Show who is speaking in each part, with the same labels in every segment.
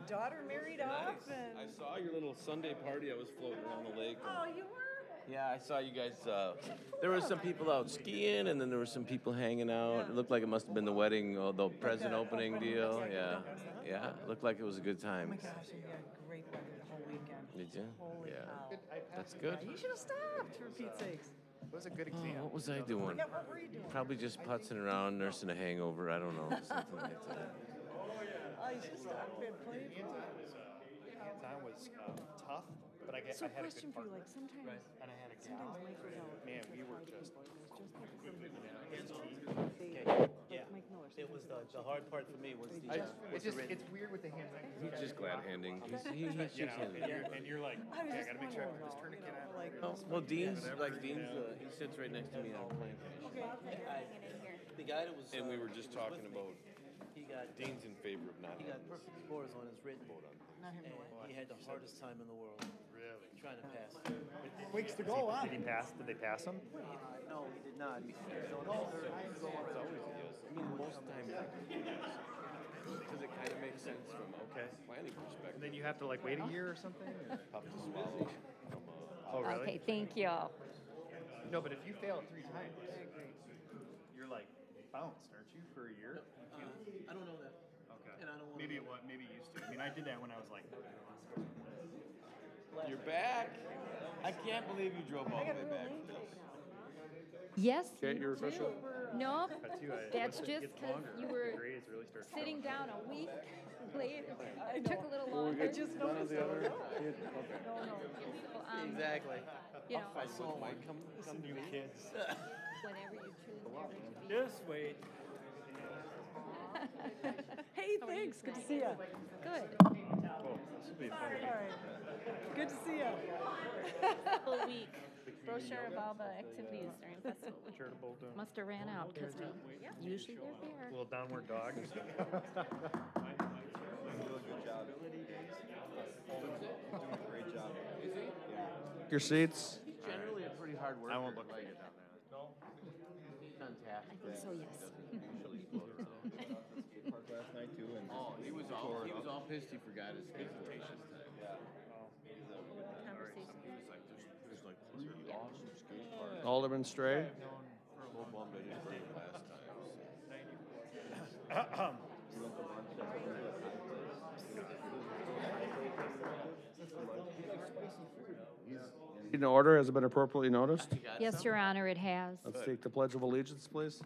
Speaker 1: daughter married off,
Speaker 2: I
Speaker 1: and
Speaker 2: saw your little Sunday party. I was floating around the lake.
Speaker 1: oh, you were.
Speaker 2: Yeah, I saw you guys. There were some people out skiing, and then there were some people hanging out. It looked like it must have been the wedding or the present opening deal. Yeah, yeah. It looked like it was a good
Speaker 1: Oh
Speaker 2: time.
Speaker 1: my gosh, and we had great weather the whole weekend.
Speaker 2: Did you?
Speaker 1: Holy
Speaker 2: Yeah.
Speaker 1: cow.
Speaker 2: That's good.
Speaker 1: Yeah, you should have stopped, for Pete's sakes.
Speaker 3: It was a good
Speaker 2: Oh,
Speaker 3: exam.
Speaker 2: what was I doing?
Speaker 1: Yeah, what were you doing?
Speaker 2: Probably just putzing around, nursing a hangover. I don't know, something like that.
Speaker 1: Oh, you should have stopped. We had plenty of time.
Speaker 3: Hands-on was tough, but I
Speaker 1: So,
Speaker 3: had a
Speaker 1: question
Speaker 3: good
Speaker 1: for you,
Speaker 3: partner.
Speaker 1: like sometimes,
Speaker 3: And I had a
Speaker 1: sometimes
Speaker 3: gal.
Speaker 1: Mike goes out.
Speaker 3: Man, we were just
Speaker 4: Yeah.
Speaker 1: Mike Miller.
Speaker 4: It was the hard part for me was the.
Speaker 3: it's weird with the hands-on.
Speaker 2: He's just glad handing. He shakes hands.
Speaker 3: And you're like,
Speaker 1: I was
Speaker 3: okay, I
Speaker 1: just
Speaker 3: gotta make sure I
Speaker 1: wondering
Speaker 3: put this
Speaker 1: about,
Speaker 3: tourniquet
Speaker 1: you know,
Speaker 3: on.
Speaker 1: like,
Speaker 2: Oh, well, Dean's he sits right next to me on a plane.
Speaker 4: The guy that was.
Speaker 2: And we were just
Speaker 4: he was
Speaker 2: talking
Speaker 4: with me,
Speaker 2: about
Speaker 4: He got
Speaker 2: Dean's in favor of not
Speaker 4: he got
Speaker 2: having
Speaker 4: perfect scores on his written, and he had the hardest time in the world.
Speaker 3: Really?
Speaker 4: Trying to pass.
Speaker 5: Weeks to go, huh?
Speaker 3: Did he pass? Did they pass him?
Speaker 4: No, he did not. He was on his third go
Speaker 2: It's
Speaker 4: around.
Speaker 2: always yes. I mean, most times because it kind of makes sense from a planning perspective.
Speaker 3: And then you have to like wait a year or something? Or?
Speaker 2: Tough to swallow.
Speaker 3: Oh, really?
Speaker 6: Okay, thank you.
Speaker 3: No, but if you fail it 3 times, you're like bounced, aren't you, for a year?
Speaker 4: I don't know that.
Speaker 3: Okay.
Speaker 4: And I don't want
Speaker 3: Maybe it was. Maybe it used to. I mean, I did that when I was like.
Speaker 2: You're back. I can't believe you drove all the way back.
Speaker 6: Yes?
Speaker 5: Okay, you're official.
Speaker 6: No,
Speaker 3: But too,
Speaker 6: that's
Speaker 3: it
Speaker 6: just
Speaker 3: gets
Speaker 6: because
Speaker 3: longer.
Speaker 6: you were
Speaker 3: The grades really start
Speaker 6: sitting
Speaker 3: showing.
Speaker 6: down a week later. It took a little longer.
Speaker 1: I just noticed that.
Speaker 5: Okay.
Speaker 6: So,
Speaker 4: Exactly.
Speaker 6: you know,
Speaker 2: I saw Mike come to me.
Speaker 3: Kids.
Speaker 6: whenever you choose never to be.
Speaker 4: Just wait.
Speaker 1: Hey, thanks. Good to see you.
Speaker 6: Good.
Speaker 3: Oh, this will be
Speaker 1: All
Speaker 3: fun.
Speaker 1: right. Good to see you.
Speaker 6: Full week. Brochure of all the activities during festival week.
Speaker 3: Charitable donor.
Speaker 6: Must have ran out because usually they're there.
Speaker 3: Little downward dog.
Speaker 5: Your seats.
Speaker 2: He's generally a pretty hard worker.
Speaker 3: I won't look like it down there.
Speaker 2: Fantastic.
Speaker 6: I think so, yes.
Speaker 2: Oh, he was all pissed he forgot his presentation time.
Speaker 6: Conversation.
Speaker 2: There's like 3 awesome skate parks.
Speaker 5: Alderman Stray.
Speaker 2: Full bummed I didn't stay last time.
Speaker 5: In order, has it been appropriately noticed?
Speaker 6: Yes, Your Honor, it has.
Speaker 5: Let's take the Pledge of Allegiance, please.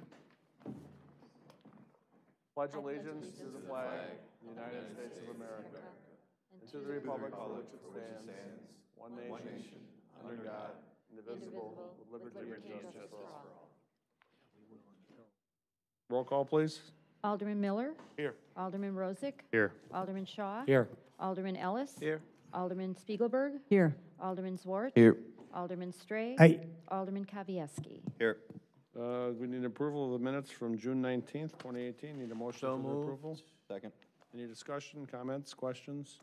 Speaker 5: Pledge allegiance to the flag of the United States of America and to the republic for which it stands, one nation, under God, indivisible, with liberty and justice for all. Roll call, please.
Speaker 6: Alderman Miller.
Speaker 3: Here.
Speaker 6: Alderman Rozak.
Speaker 3: Here.
Speaker 6: Alderman Shaw.
Speaker 5: Here.
Speaker 6: Alderman Ellis.
Speaker 5: Here.
Speaker 6: Alderman Spiegelberg.
Speaker 1: Here.
Speaker 6: Alderman Zwart.
Speaker 5: Here.
Speaker 6: Alderman Stray.
Speaker 5: Aye.
Speaker 6: Alderman Kavieski.
Speaker 3: Here.
Speaker 5: We need approval of the minutes from June 19th, 2018. Need a motion for the approval?
Speaker 3: Second.
Speaker 5: Any discussion, comments, questions?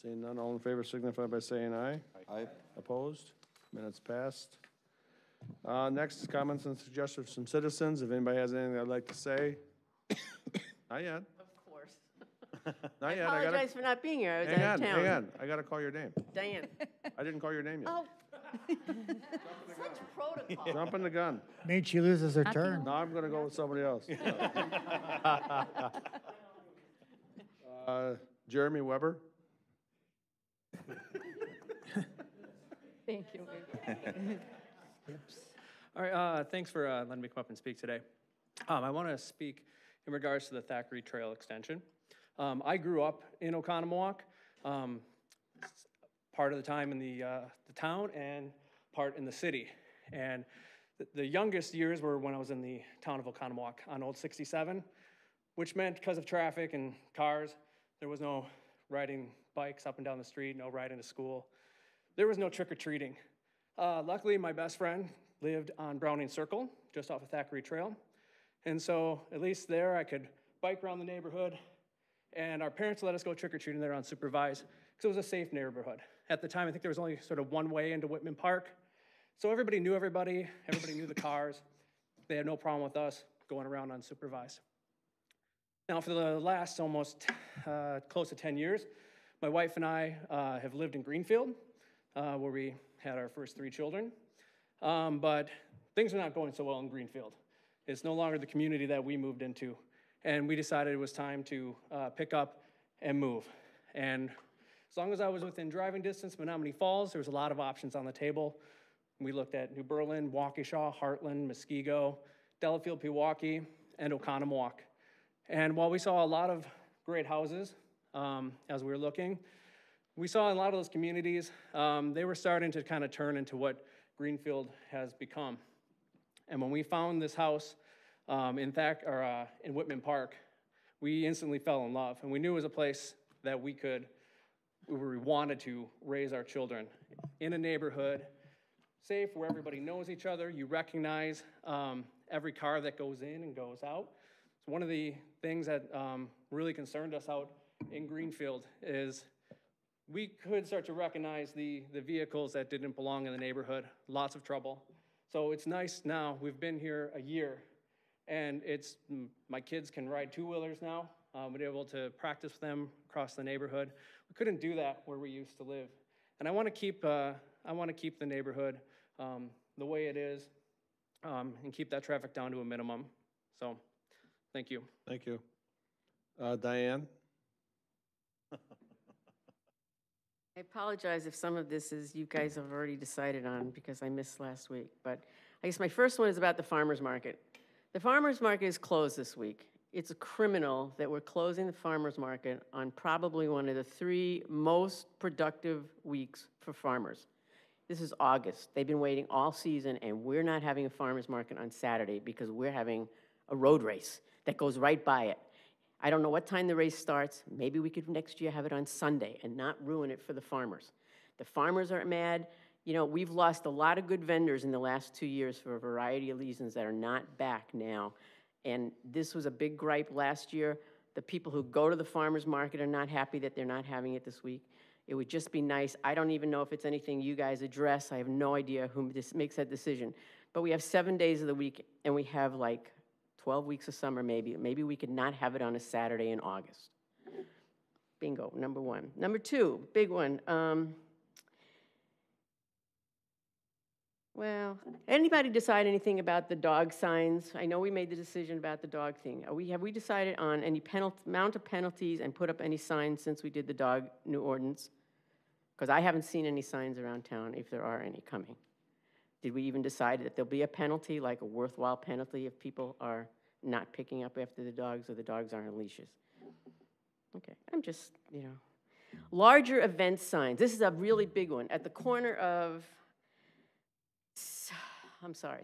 Speaker 5: Seeing none, all in favor signify by saying aye.
Speaker 3: Aye.
Speaker 5: Opposed? Minutes passed. Next is comments and suggestions from citizens. If anybody has anything they'd like to say. Not yet.
Speaker 7: Of course.
Speaker 5: Not
Speaker 7: I
Speaker 5: yet.
Speaker 7: apologize for not being here. I was
Speaker 5: Hang
Speaker 7: out
Speaker 5: on,
Speaker 7: of town.
Speaker 5: hang on. I gotta call your name.
Speaker 7: Diane.
Speaker 5: I didn't call your name yet.
Speaker 7: Oh. Such protocol.
Speaker 5: Jumping the gun.
Speaker 8: Made she loses her
Speaker 6: Not the
Speaker 8: turn.
Speaker 6: only-
Speaker 5: Now I'm gonna go with somebody else. Jeremy Weber.
Speaker 6: Thank you.
Speaker 9: All right, thanks for letting me come up and speak today. I want to speak in regards to the Thackeray Trail extension. I grew up in Oconomowoc, part of the time in the town and part in the city. And the youngest years were when I was in the town of Oconomowoc on Old 67, which meant because of traffic and cars, there was no riding bikes up and down the street, no riding to school. There was no trick-or-treating. Luckily, my best friend lived on Browning Circle, just off of Thackeray Trail. And so at least there I could bike around the neighborhood, and our parents let us go trick-or-treating there unsupervised because it was a safe neighborhood. At the time, I think there was only sort of one way into Whitman Park. So everybody knew everybody knew the cars. They had no problem with us going around unsupervised. Now, for the last almost close to 10 years, my wife and I have lived in Greenfield, where we had our first 3 children. But things are not going so well in Greenfield. It's no longer the community that we moved into. And we decided it was time to pick up and move. And as long as I was within driving distance of Menominee Falls, there was a lot of options on the table. We looked at New Berlin, Waukesha, Heartland, Muskego, Delafield, Pewaukee, and Oconomowoc. And while we saw a lot of great houses as we were looking, we saw in a lot of those communities, they were starting to kind of turn into what Greenfield has become. And when we found this house in Whitman Park, we instantly fell in love. And we knew it was a place that we wanted to raise our children in a neighborhood, safe, where everybody knows each other. You recognize every car that goes in and goes out. So one of the things that really concerned us out in Greenfield is we could start to recognize the vehicles that didn't belong in the neighborhood, lots of trouble. So it's nice now, we've been here a year, and my kids can ride 2-wheelers now. We're able to practice with them across the neighborhood. We couldn't do that where we used to live. And I want to keep the neighborhood the way it is and keep that traffic down to a minimum. So, thank you.
Speaker 5: Thank you. Diane?
Speaker 7: I apologize if some of this is you guys have already decided on because I missed last week. But I guess my first one is about the farmer's market. The farmer's market is closed this week. It's criminal that we're closing the farmer's market on probably one of the 3 most productive weeks for farmers. This is August. They've been waiting all season, and we're not having a farmer's market on Saturday because we're having a road race that goes right by it. I don't know what time the race starts. Maybe we could next year have it on Sunday and not ruin it for the farmers. The farmers are mad. You know, we've lost a lot of good vendors in the last 2 years for a variety of reasons that are not back now. And this was a big gripe last year. The people who go to the farmers market are not happy that they're not having it this week. It would just be nice. I don't even know if it's anything you guys address. I have no idea who makes that decision. But we have 7 days of the week, and we have like 12 weeks of summer maybe. Maybe we could not have it on a Saturday in August. Bingo, number 1. Number 2, big one. Well, anybody decide anything about the dog signs? I know we made the decision about the dog thing. Have we decided on any amount of penalties and put up any signs since we did the dog new ordinance? Because I haven't seen any signs around town, if there are any coming. Did we even decide that there'll be a penalty, like a worthwhile penalty, if people are not picking up after the dogs or the dogs aren't on leashes? Okay, I'm just, Larger event signs. This is a really big one. At the corner of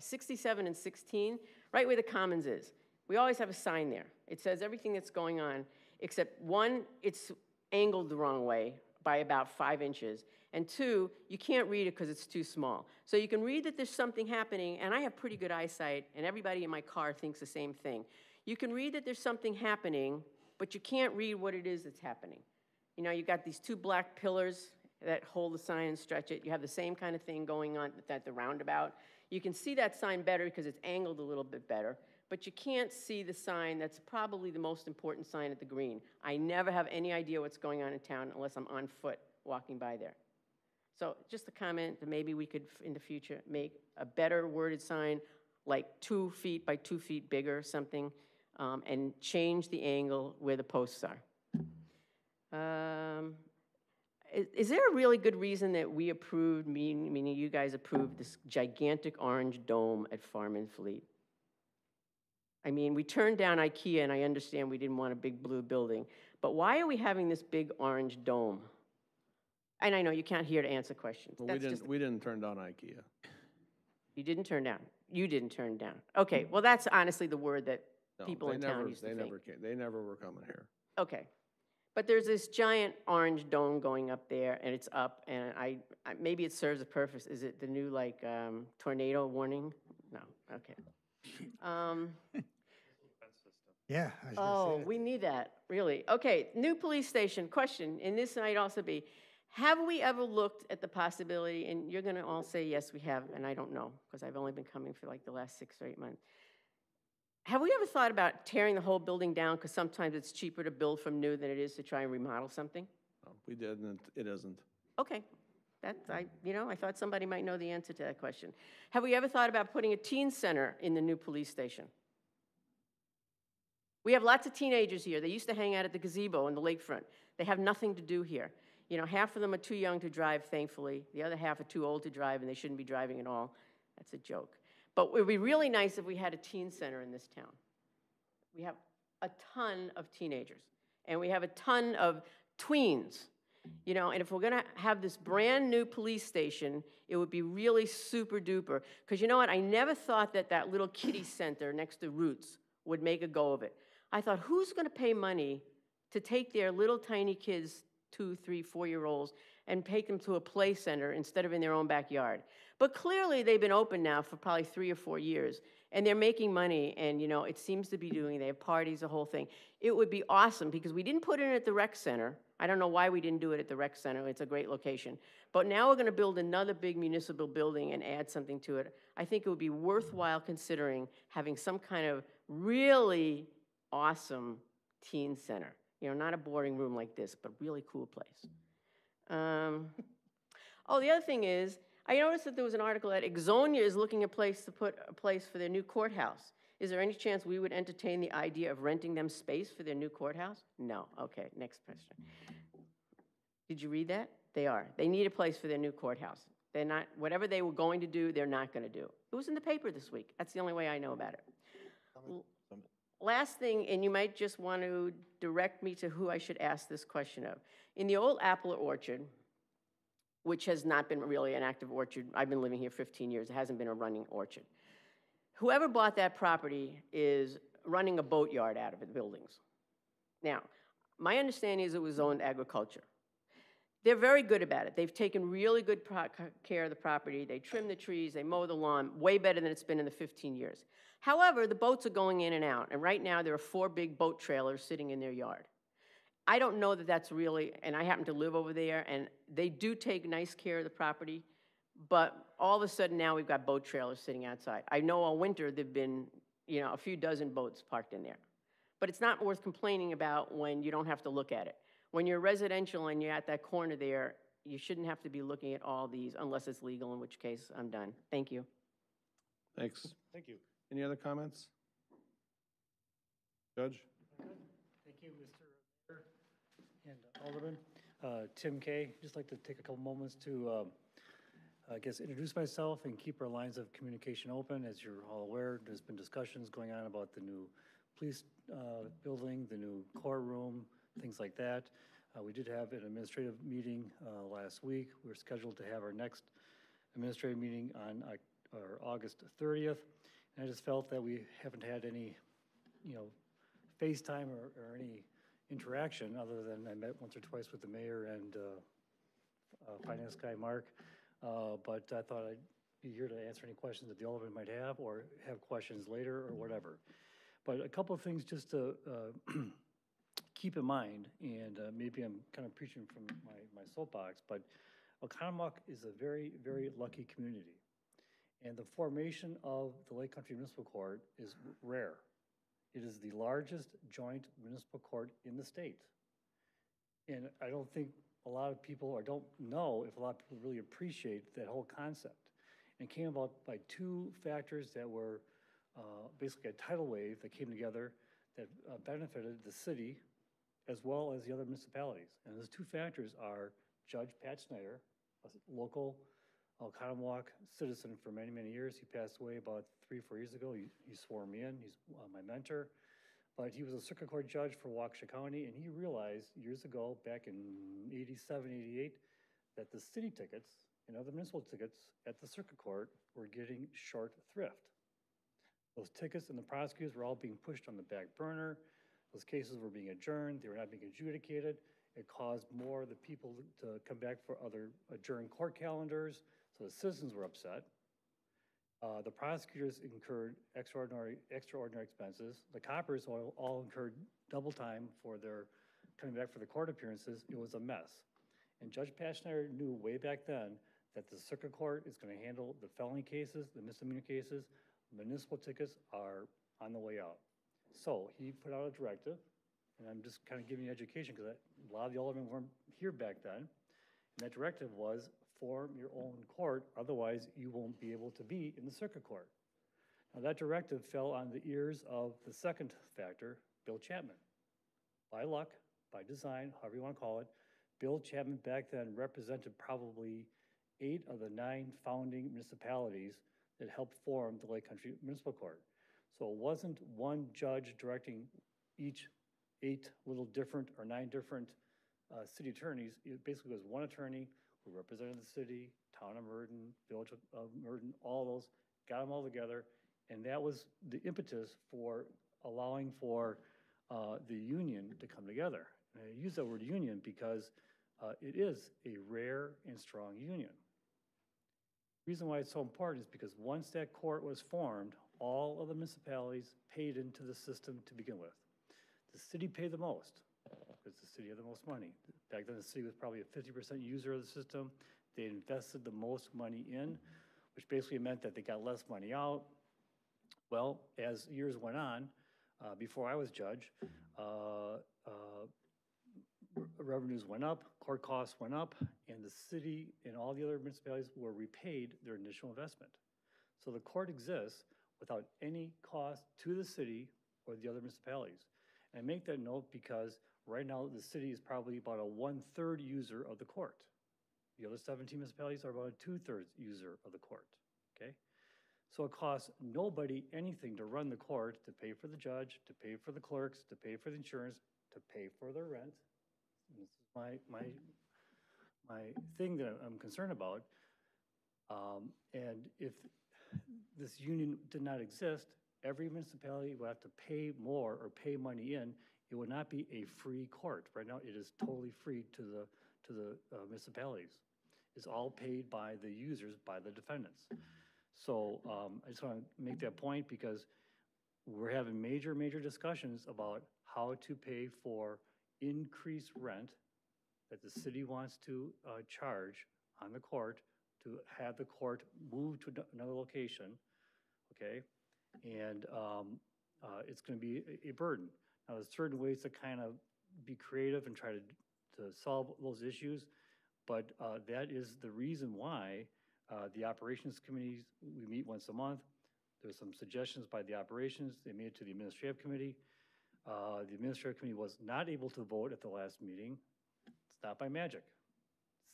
Speaker 7: 67 and 16, right where the Commons is. We always have a sign there. It says everything that's going on, except 1, it's angled the wrong way by about 5 inches, and 2, you can't read it because it's too small. So you can read that there's something happening, and I have pretty good eyesight, and everybody in my car thinks the same thing. You can read that there's something happening, but you can't read what it is that's happening. You've got these 2 black pillars that hold the sign and stretch it. You have the same kind of thing going on at the roundabout. You can see that sign better because it's angled a little bit better, but you can't see the sign that's probably the most important sign at the green. I never have any idea what's going on in town unless I'm on foot walking by there. So just a comment that maybe we could, in the future, make a better worded sign, like 2 feet by 2 feet bigger or something, and change the angle where the posts are. Is there a really good reason that we approved, meaning you guys approved, this gigantic orange dome at Farm and Fleet? I mean, we turned down IKEA, and I understand we didn't want a big blue building, but why are we having this big orange dome? And I know you can't here to answer questions.
Speaker 5: Well, we didn't turn down IKEA.
Speaker 7: You didn't turn down. You didn't turn down. Okay, well, that's honestly the word that people in town used to think.
Speaker 5: They never were coming here.
Speaker 7: Okay. But there's this giant orange dome going up there, and it's up, and maybe it serves a purpose. Is it the new, tornado warning? No, okay.
Speaker 8: Yeah. I was gonna say that.
Speaker 7: We need that, really. Okay, new police station. Question, and this might also be, have we ever looked at the possibility, and you're going to all say, yes, we have, and I don't know, because I've only been coming for the last 6 or 8 months. Have we ever thought about tearing the whole building down? Because sometimes it's cheaper to build from new than it is to try and remodel something?
Speaker 5: We did, and it isn't.
Speaker 7: Okay, I thought somebody might know the answer to that question. Have we ever thought about putting a teen center in the new police station? We have lots of teenagers here. They used to hang out at the gazebo in the lakefront. They have nothing to do here. Half of them are too young to drive, thankfully. The other half are too old to drive, and they shouldn't be driving at all. That's a joke. But it would be really nice if we had a teen center in this town. We have a ton of teenagers, and we have a ton of tweens. And if we're gonna have this brand new police station, it would be really super duper. Because you know what, I never thought that little kiddie center next to Roots would make a go of it. I thought, who's gonna pay money to take their little tiny kids, 2, 3, 4-year-olds, and take them to a play center instead of in their own backyard? But clearly they've been open now for probably 3 or 4 years, and they're making money, and it seems to be doing, they have parties, the whole thing. It would be awesome, because we didn't put it at the rec center. I don't know why we didn't do it at the rec center, it's a great location. But now we're gonna build another big municipal building and add something to it. I think it would be worthwhile considering having some kind of really awesome teen center. Not a boarding room like this, but really cool place. Oh, the other thing is, I noticed that there was an article that Exonia is looking to put a place for their new courthouse. Is there any chance we would entertain the idea of renting them space for their new courthouse? No. Okay, next question. Did you read that? They are. They need a place for their new courthouse. They're not, whatever they were going to do, they're not going to do. It was in the paper this week. That's the only way I know about it. Last thing, and you might just want to direct me to who I should ask this question of. In the old apple orchard, which has not been really an active orchard, I've been living here 15 years, it hasn't been a running orchard. Whoever bought that property is running a boatyard out of the buildings. Now, my understanding is it was zoned agriculture. They're very good about it. They've taken really good care of the property. They trim the trees, they mow the lawn, way better than it's been in the 15 years. However, the boats are going in and out, and right now there are 4 big boat trailers sitting in their yard. I don't know that that's really, and I happen to live over there, and they do take nice care of the property, but all of a sudden now we've got boat trailers sitting outside. I know all winter there've been, a few dozen boats parked in there. But it's not worth complaining about when you don't have to look at it. When you're residential and you're at that corner there, you shouldn't have to be looking at all these unless it's legal, in which case I'm done. Thank you.
Speaker 5: Thanks.
Speaker 3: Thank you.
Speaker 5: Any other comments? Judge?
Speaker 8: Thank you, Mr. Mayor and Alderman. Tim Kay, just like to take a couple moments to, introduce myself and keep our lines of communication open. As you're all aware, there's been discussions going on about the new police building, the new courtroom, things like that. We did have an administrative meeting last week. We're scheduled to have our next administrative meeting on August 30th. And I just felt that we haven't had any, FaceTime or any interaction other than I met once or twice with the mayor and finance guy, Mark. But I thought I'd be here to answer any questions that the alderman might have or have questions later or whatever. But a couple of things just to keep in mind, and maybe I'm kind of preaching from my soapbox, but Oconomowoc is a very, very lucky community. And the formation of the Lake Country Municipal Court is rare. It is the largest joint municipal court in the state. And I don't think a lot of people, or don't know if a lot of people really appreciate that whole concept. And it came about by 2 factors that were basically a tidal wave that came together that benefited the city as well as the other municipalities. And those 2 factors are Judge Pat Snyder, a local Oconomowoc citizen for many, many years. He passed away about 3 or 4 years ago. He swore me in. He's my mentor. But he was a circuit court judge for Waukesha County, and he realized years ago, back in 87, 88, that the city tickets and other municipal tickets at the circuit court were getting short thrift. Those tickets and the prosecutors were all being pushed on the back burner. Those cases were being adjourned. They were not being adjudicated. It caused more of the people to come back for other adjourned court calendars, so the citizens were upset. The prosecutors incurred extraordinary expenses. The coppers all incurred double time for their coming back for the court appearances. It was a mess. And Judge Pat Snyder knew way back then that the circuit court is going to handle the felony cases, the misdemeanor cases. Municipal tickets are on the way out. So he put out a directive, and I'm just kind of giving you education because a lot of the aldermen weren't here back then. And that directive was form your own court, otherwise you won't be able to be in the circuit court. Now that directive fell on the ears of the second factor, Bill Chapman. By luck, by design, however you want to call it, Bill Chapman back then represented probably 8 of the 9 founding municipalities that helped form the Lake Country Municipal Court. So it wasn't one judge directing each 8 little different or 9 different city attorneys. It basically was one attorney who represented the city, town of Meriden, village of Meriden, all those, got them all together. And that was the impetus for allowing for the union to come together. And I use that word union because it is a rare and strong union. The reason why it's so important is because once that court was formed, all of the municipalities paid into the system to begin with. The city paid the most because the city had the most money. Back then, the city was probably a 50% user of the system. They invested the most money in, which basically meant that they got less money out. Well, as years went on, before I was judge, revenues went up, court costs went up, and the city and all the other municipalities were repaid their initial investment. So the court exists without any cost to the city or the other municipalities. And I make that note because right now the city is probably about a 1/3 user of the court. The other 17 municipalities are about a 2/3 user of the court, okay? So it costs nobody anything to run the court, to pay for the judge, to pay for the clerks, to pay for the insurance, to pay for their rent. And this is my thing that I'm concerned about. And if this union did not exist, every municipality would have to pay more or pay money in. It would not be a free court. Right now, it is totally free to the municipalities. It's all paid by the users, by the defendants. So I just want to make that point because we're having major discussions about how to pay for increased rent that the city wants to charge on the court to have the court move to another location, okay? And it's going to be a burden. Now, there's certain ways to kind of be creative and try to solve those issues, but that is the reason why the operations committees, we meet once a month. There's some suggestions by the operations. They made it to the administrative committee. The administrative committee was not able to vote at the last meeting. It's not by magic.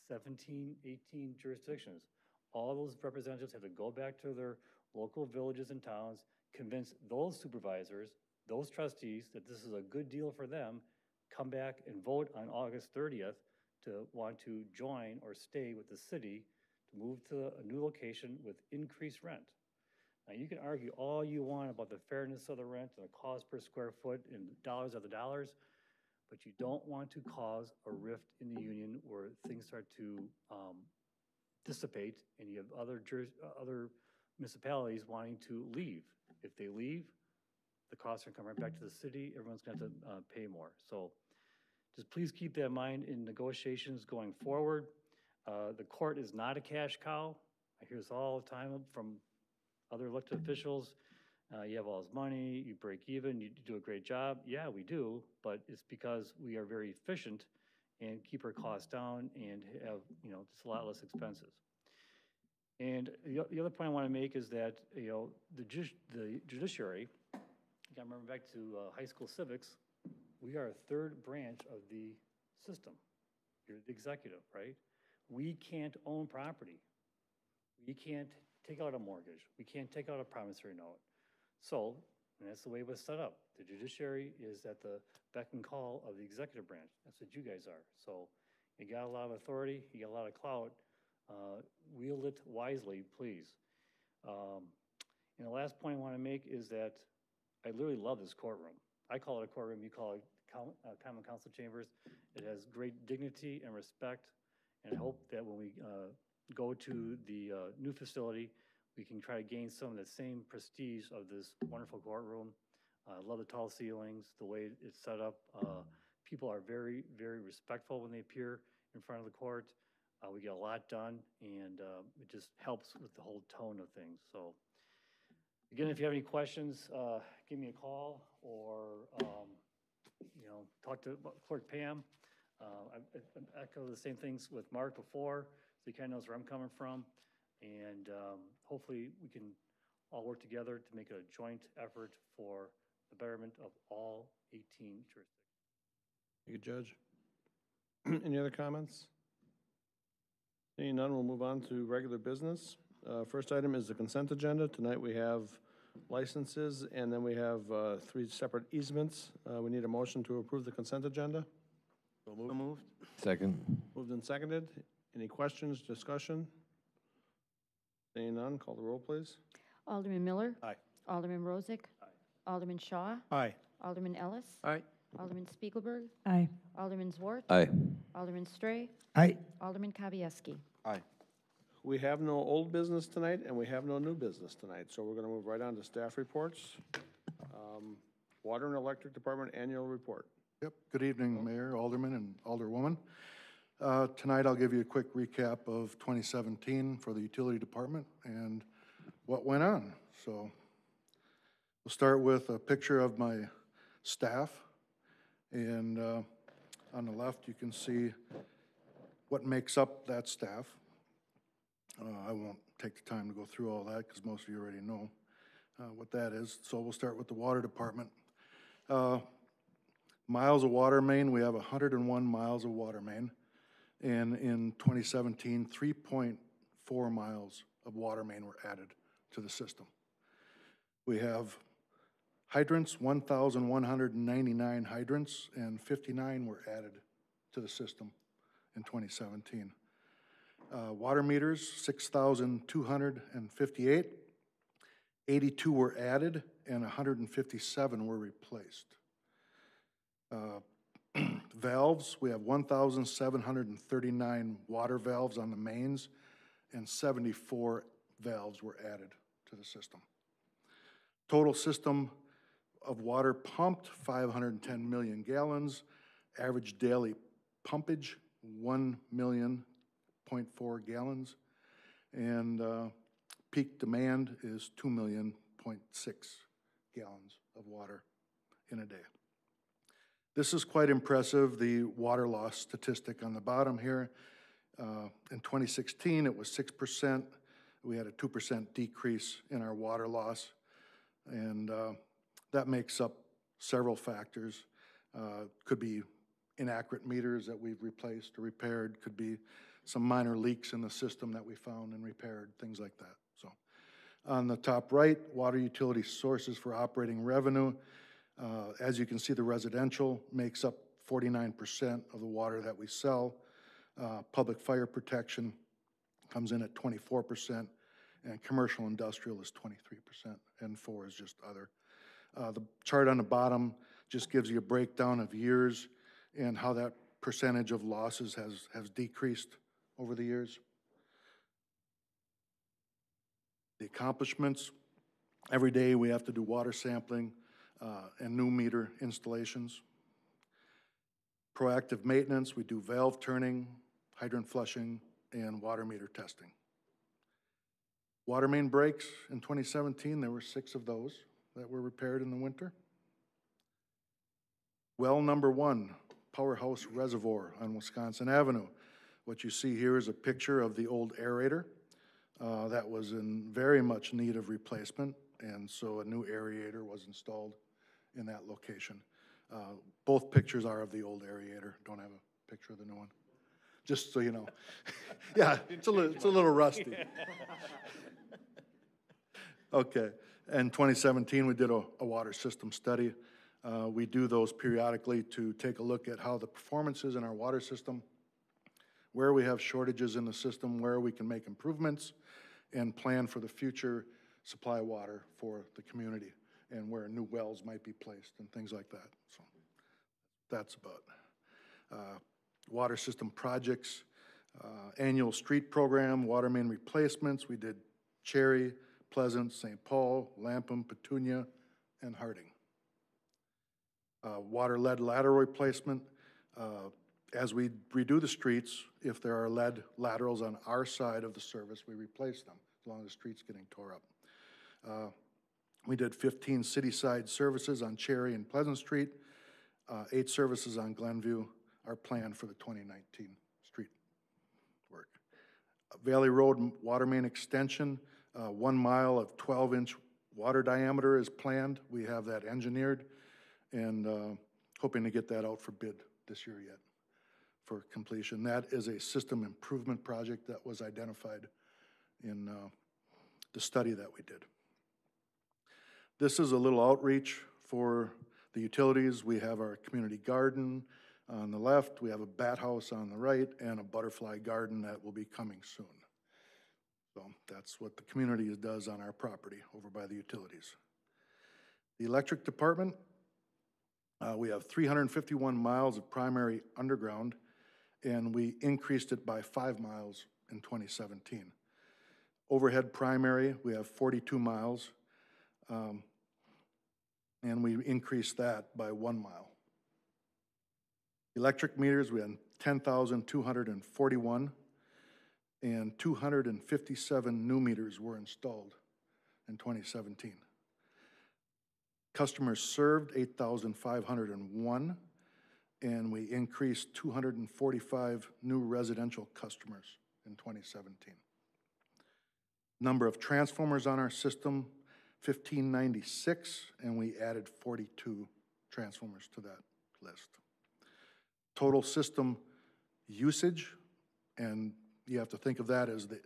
Speaker 8: 17, 18 jurisdictions. All those representatives have to go back to their local villages and towns, convince those supervisors, those trustees that this is a good deal for them, come back and vote on August 30th to want to join or stay with the city to move to a new location with increased rent. Now, you can argue all you want about the fairness of the rent and the cost per square foot and dollars of the dollars, but you don't want to cause a rift in the union where things start to dissipate and you have other municipalities wanting to leave. If they leave, the costs are going to come right back to the city. Everyone's going to have to pay more. So just please keep that in mind in negotiations going forward. The court is not a cash cow. I hear this all the time from other elected officials. You have all this money, you break even, you do a great job. Yeah, we do, but it's because we are very efficient and keep our costs down and have, just a lot less expenses. And the other point I want to make is that, the judiciary, you got to remember back to high school civics, we are a third branch of the system. You're the executive, right? We can't own property. We can't take out a mortgage. We can't take out a promissory note. So, and that's the way it was set up. The judiciary is at the beck and call of the executive branch. That's what you guys are. So you got a lot of authority, you got a lot of clout. Wield it wisely, please. And the last point I want to make is that I literally love this courtroom. I call it a courtroom, you call it common council chambers. It has great dignity and respect, and I hope that when we go to the new facility, we can try to gain some of the same prestige of this wonderful courtroom. I love the tall ceilings, the way it's set up. People are very, very respectful when they appear in front of the court. We get a lot done, and it just helps with the whole tone of things. So Again, if you have any questions, give me a call or, talk to Clerk Pam. I echo the same things with Mark before, so he kind of knows where I'm coming from. And hopefully we can all work together to make a joint effort for the betterment of all 18 jurisdictions.
Speaker 5: Thank you, Judge. Any other comments? Seeing none, we'll move on to regular business. First item is the consent agenda. Tonight we have licenses, and then we have 3 separate easements. We need a motion to approve the consent agenda.
Speaker 2: So moved. Second.
Speaker 5: Moved and seconded. Any questions, discussion? Seeing none, call the roll, please.
Speaker 10: Alderman Miller.
Speaker 5: Aye.
Speaker 10: Alderman Rozak. Alderman Shaw.
Speaker 5: Aye.
Speaker 10: Alderman Ellis.
Speaker 2: Aye.
Speaker 10: Alderman Spiegelberg.
Speaker 1: Aye.
Speaker 10: Alderman Zwart.
Speaker 2: Aye.
Speaker 10: Alderman Stray.
Speaker 1: Aye.
Speaker 10: Alderman Kavieski.
Speaker 2: Aye.
Speaker 5: We have no old business tonight, and we have no new business tonight, so we're going to move right on to staff reports. Water and Electric Department Annual Report.
Speaker 11: Yep. Good evening, Mayor, Alderman, and Alderwoman. Tonight I'll give you a quick recap of 2017 for the Utility Department and what went on. So we'll start with a picture of my staff, and on the left you can see what makes up that staff. I won't take the time to go through all that because most of you already know what that is. So we'll start with the Water Department. Miles of water main, we have 101 miles of water main. And in 2017, 3.4 miles of water main were added to the system. We have hydrants, 1,199 hydrants, and 59 were added to the system in 2017. Water meters, 6,258. 82 were added, and 157 were replaced. Valves, we have 1,739 water valves on the mains, and 74 valves were added to the system. Total system of water pumped, 510 million gallons. Average daily pumpage, 1.4 gallons. And peak demand is 2.6 million gallons of water in a day. This is quite impressive, the water loss statistic on the bottom here. In 2016, it was 6%. We had a 2% decrease in our water loss, and that makes up several factors. Could be inaccurate meters that we've replaced or repaired, could be some minor leaks in the system that we found and repaired, things like that. So, on the top right, water utility sources for operating revenue. As you can see, the residential makes up 49% of the water that we sell. Public fire protection comes in at 24%, and commercial industrial is 23%, and 4 is just other. The chart on the bottom just gives you a breakdown of years and how that percentage of losses has decreased over the years. The accomplishments, every day we have to do water sampling and new meter installations. Proactive maintenance, we do valve turning, hydrant flushing, and water meter testing. Water main breaks in 2017, there were 6 of those that were repaired in the winter. Well number 1, Powerhouse Reservoir on Wisconsin Avenue. What you see here is a picture of the old aerator that was in very much need of replacement, and so a new aerator was installed in that location. Both pictures are of the old aerator. Don't have a picture of the new one. Just so you know. Yeah, it's a little rusty. Okay, in 2017 we did a water system study. We do those periodically to take a look at how the performance is in our water system, where we have shortages in the system, where we can make improvements, and plan for the future supply water for the community, and where new wells might be placed and things like that. So that's about water system projects, annual street program, water main replacements. We did Cherry, Pleasant, St. Paul, Lapham, Petunia, and Harding. Water lead lateral replacement. As we redo the streets, if there are lead laterals on our side of the service, we replace them as long as the street's getting tore up. We did 15 city-side services on Cherry and Pleasant Street, 8 services on Glenview, our plan for the 2019 street work. Valley Road water main extension, 1 mile of 12-inch water diameter is planned. We have that engineered and hoping to get that out for bid this year yet for completion. That is a system improvement project that was identified in the study that we did. This is a little outreach for the utilities. We have our community garden on the left, we have a bat house on the right, and a butterfly garden that will be coming soon. So that's what the community does on our property over by the utilities. The electric department, we have 351 miles of primary underground, and we increased it by 5 miles in 2017. Overhead primary, we have 42 miles, and we increased that by 1 mile. Electric meters, we had 10,241, and 257 new meters were installed in 2017. Customers served 8,501, and we increased 245 new residential customers in 2017. Number of transformers on our system, 1,596, and we added 42 transformers to that list. Total system usage, and you have to think of that as the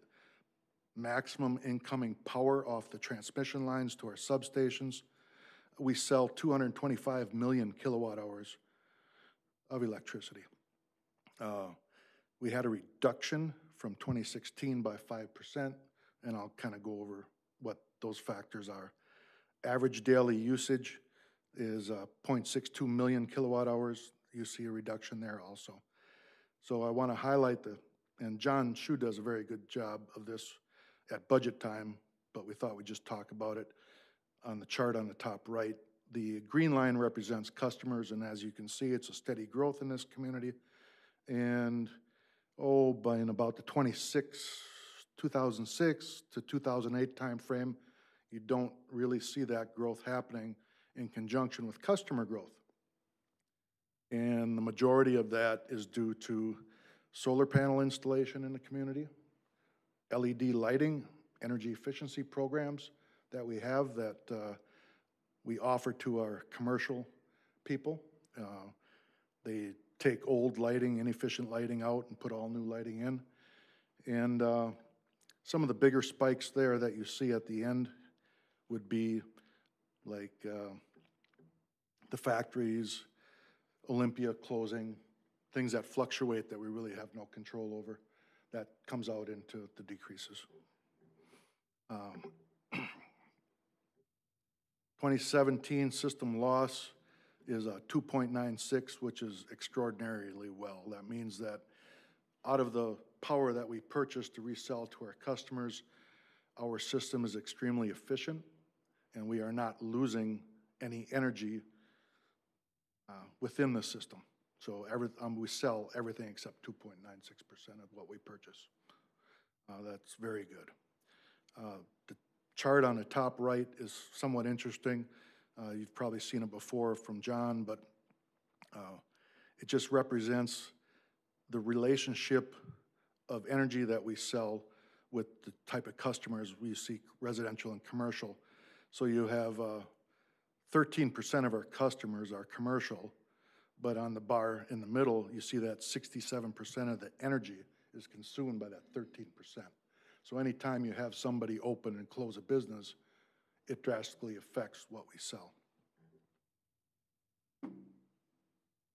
Speaker 11: maximum incoming power off the transmission lines to our substations. We sell 225 million kilowatt hours of electricity. We had a reduction from 2016 by 5%, and I'll kind of go over what those factors are. Average daily usage is 0.62 million kilowatt hours. You see a reduction there also. So I want to highlight and John Shu does a very good job of this at budget time, but we thought we'd just talk about it on the chart on the top right. The green line represents customers, and as you can see, it's a steady growth in this community. And by in about the 2006 to 2008 timeframe, you don't really see that growth happening in conjunction with customer growth. And the majority of that is due to solar panel installation in the community, LED lighting, energy efficiency programs that we have that we offer to our commercial people. They take old lighting, inefficient lighting out and put all new lighting in. And some of the bigger spikes there that you see at the end would be like the factories, Olympia closing, things that fluctuate that we really have no control over. That comes out into the decreases. 2017 system loss is a 2.96, which is extraordinarily well. That means that out of the power that we purchase to resell to our customers, our system is extremely efficient, and we are not losing any energy within the system. So we sell everything except 2.96% of what we purchase. That's very good. The chart on the top right is somewhat interesting. You've probably seen it before from John, but it just represents the relationship of energy that we sell with the type of customers we seek, residential and commercial. So you have 13% of our customers are commercial, but on the bar in the middle, you see that 67% of the energy is consumed by that 13%. So anytime you have somebody open and close a business, it drastically affects what we sell.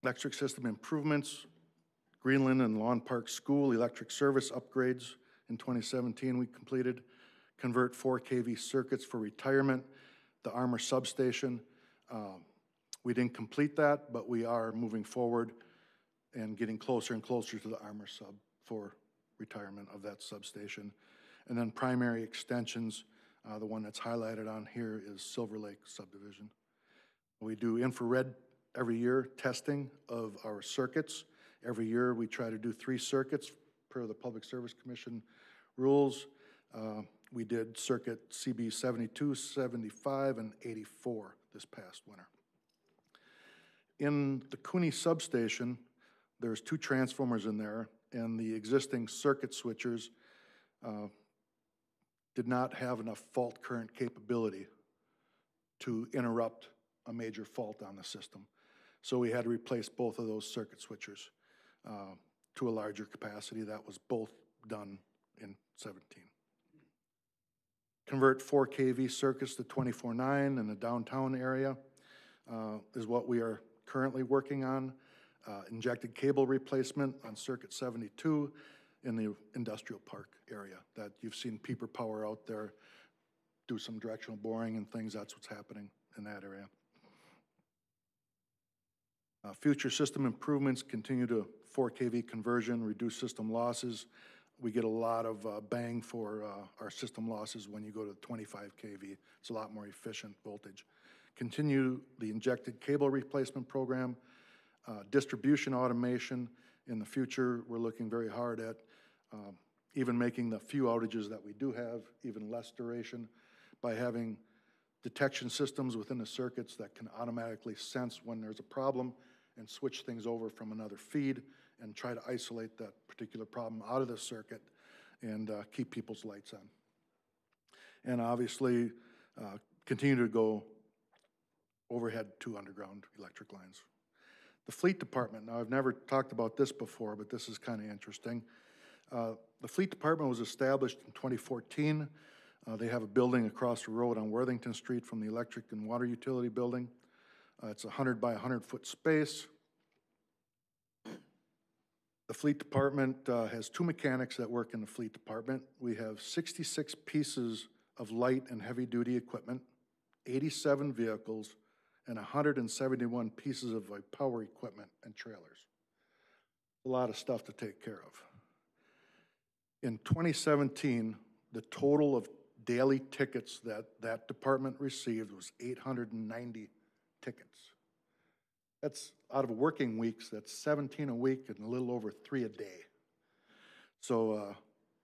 Speaker 11: Electric system improvements, Greenland and Lawn Park School electric service upgrades in 2017 we completed. Convert 4 kV circuits for retirement, the Armour substation. We didn't complete that, but we are moving forward and getting closer and closer to the Armour sub for retirement of that substation. And then primary extensions, the one that's highlighted on here is Silver Lake subdivision. We do infrared every year testing of our circuits. Every year we try to do 3 circuits per the Public Service Commission rules. We did circuit CB 72, 75, and 84 this past winter. In the Cooney substation, there's 2 transformers in there, and the existing circuit switchers did not have enough fault current capability to interrupt a major fault on the system. So we had to replace both of those circuit switchers to a larger capacity. That was both done in 17. Convert 4 kV circuits to 24/9 in the downtown area is what we are currently working on. Injected cable replacement on circuit 72 in the industrial park area that you've seen Peeper Power out there do some directional boring and things. That's what's happening in that area. Future system improvements continue to 4 kV conversion, reduce system losses. We get a lot of bang for our system losses when you go to 25 kV. It's a lot more efficient voltage. Continue the injected cable replacement program. Distribution automation. In the future, we're looking very hard at even making the few outages that we do have even less duration by having detection systems within the circuits that can automatically sense when there's a problem and switch things over from another feed and try to isolate that particular problem out of the circuit and keep people's lights on. And obviously, continue to go overhead to underground electric lines. The fleet department, now I've never talked about this before, but this is kind of interesting. The fleet department was established in 2014. They have a building across the road on Worthington Street from the electric and water utility building. It's a 100 by 100 foot space. The fleet department has 2 mechanics that work in the fleet department. We have 66 pieces of light and heavy duty equipment, 87 vehicles, and 171 pieces of power equipment and trailers. A lot of stuff to take care of. In 2017, the total of daily tickets that department received was 890 tickets. That's out of working weeks, that's 17 a week and a little over 3 a day. So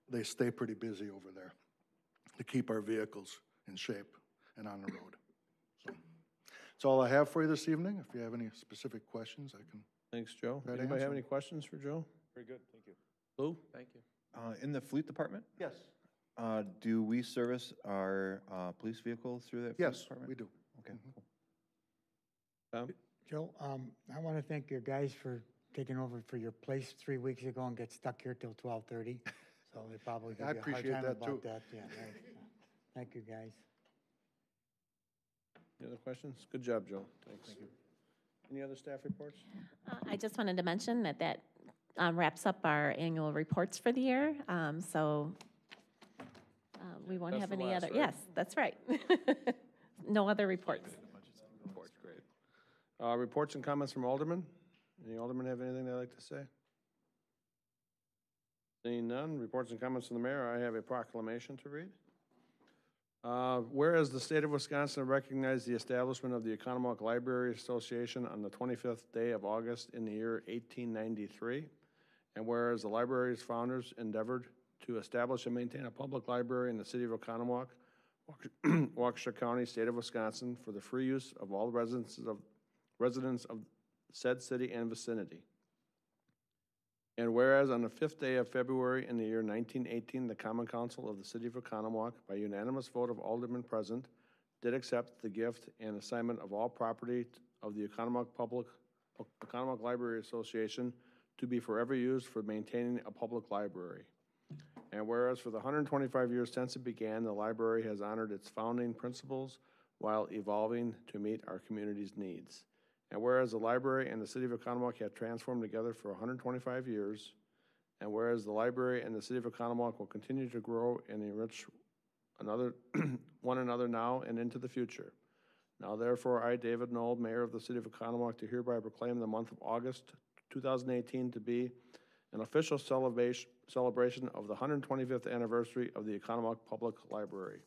Speaker 11: they stay pretty busy over there to keep our vehicles in shape and on the road. So that's all I have for you this evening. If you have any specific questions, I can.
Speaker 12: Thanks, Joe.
Speaker 11: try to
Speaker 12: Anybody have
Speaker 11: answer.
Speaker 12: any questions for Joe?
Speaker 5: Very good, thank you.
Speaker 12: Lou? Thank you.
Speaker 13: In the fleet department,
Speaker 11: Yes.
Speaker 13: do we service our police vehicles through that?
Speaker 11: Yes,
Speaker 13: fleet department?
Speaker 11: we do.
Speaker 13: Okay, cool.
Speaker 12: Tom?
Speaker 14: Joe, I want to thank your guys for taking over for your place 3 weeks ago and get stuck here till 12:30. So they probably give
Speaker 11: I
Speaker 14: you a hard
Speaker 11: appreciate
Speaker 14: time
Speaker 11: that,
Speaker 14: about
Speaker 11: too.
Speaker 14: that. Yeah, right. Thank you, guys.
Speaker 12: Any other questions? Good job, Joe. Thanks. Thank you. Any other staff reports?
Speaker 6: I just wanted to mention that wraps up our annual reports for the year. So we won't
Speaker 12: That's
Speaker 6: have
Speaker 12: the
Speaker 6: any
Speaker 12: last,
Speaker 6: other.
Speaker 12: right?
Speaker 6: Yes, that's right. No other reports.
Speaker 12: Reports, great. Reports and comments from aldermen. Any aldermen have anything they'd like to say? Seeing none, reports and comments from the mayor, I have a proclamation to read. Whereas the state of Wisconsin recognized the establishment of the Economowoc Library Association on the 25th day of August in the year 1893, and whereas the library's founders endeavored to establish and maintain a public library in the city of Oconomowoc, Waukesha County, state of Wisconsin, for the free use of all residents of said city and vicinity. And whereas on the 5th day of February in the year 1918, the Common Council of the City of Oconomowoc, by unanimous vote of aldermen present, did accept the gift and assignment of all property of the Oconomowoc Library Association to be forever used for maintaining a public library. And whereas for the 125 years since it began, the library has honored its founding principles while evolving to meet our community's needs. And whereas the library and the city of Oconomowoc have transformed together for 125 years, and whereas the library and the city of Oconomowoc will continue to grow and enrich one another now and into the future. Now therefore, I, David Knoll, Mayor of the city of Oconomowoc, do hereby proclaim the month of August 2018 to be an official celebration of the 125th anniversary of the Oconomowoc Public Library.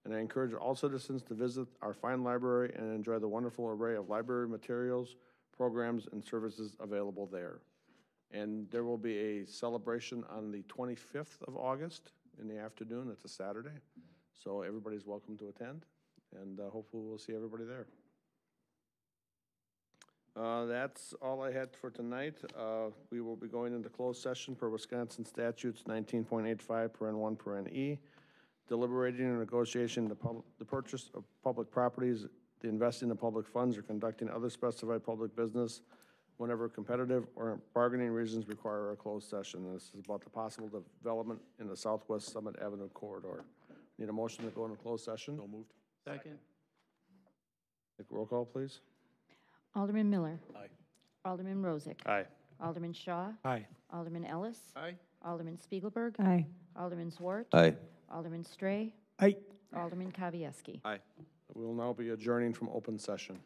Speaker 12: And I encourage all citizens to visit our fine library and enjoy the wonderful array of library materials, programs, and services available there. And there will be a celebration on the 25th of August. in the afternoon. It's a Saturday, so everybody's welcome to attend, and hopefully we'll see everybody there. That's all I had for tonight. We will be going into closed session per Wisconsin statutes 19.85 paren 1 paren E, deliberating and negotiation the purchase of public properties, the investing of public funds, or conducting other specified public business whenever competitive or bargaining reasons require a closed session. This is about the possible development in the Southwest Summit Avenue corridor. Need a motion to go into closed session? So moved.
Speaker 4: Second.
Speaker 12: Take a roll call, please.
Speaker 10: Alderman Miller.
Speaker 4: Aye.
Speaker 10: Alderman Rozak.
Speaker 12: Aye.
Speaker 10: Alderman Shaw.
Speaker 8: Aye.
Speaker 10: Alderman Ellis.
Speaker 4: Aye.
Speaker 10: Alderman Spiegelberg.
Speaker 1: Aye.
Speaker 10: Alderman Zwart.
Speaker 2: Aye.
Speaker 10: Alderman Stray.
Speaker 8: Aye.
Speaker 10: Alderman Kavieski.
Speaker 12: Aye. We will now be adjourning from open session.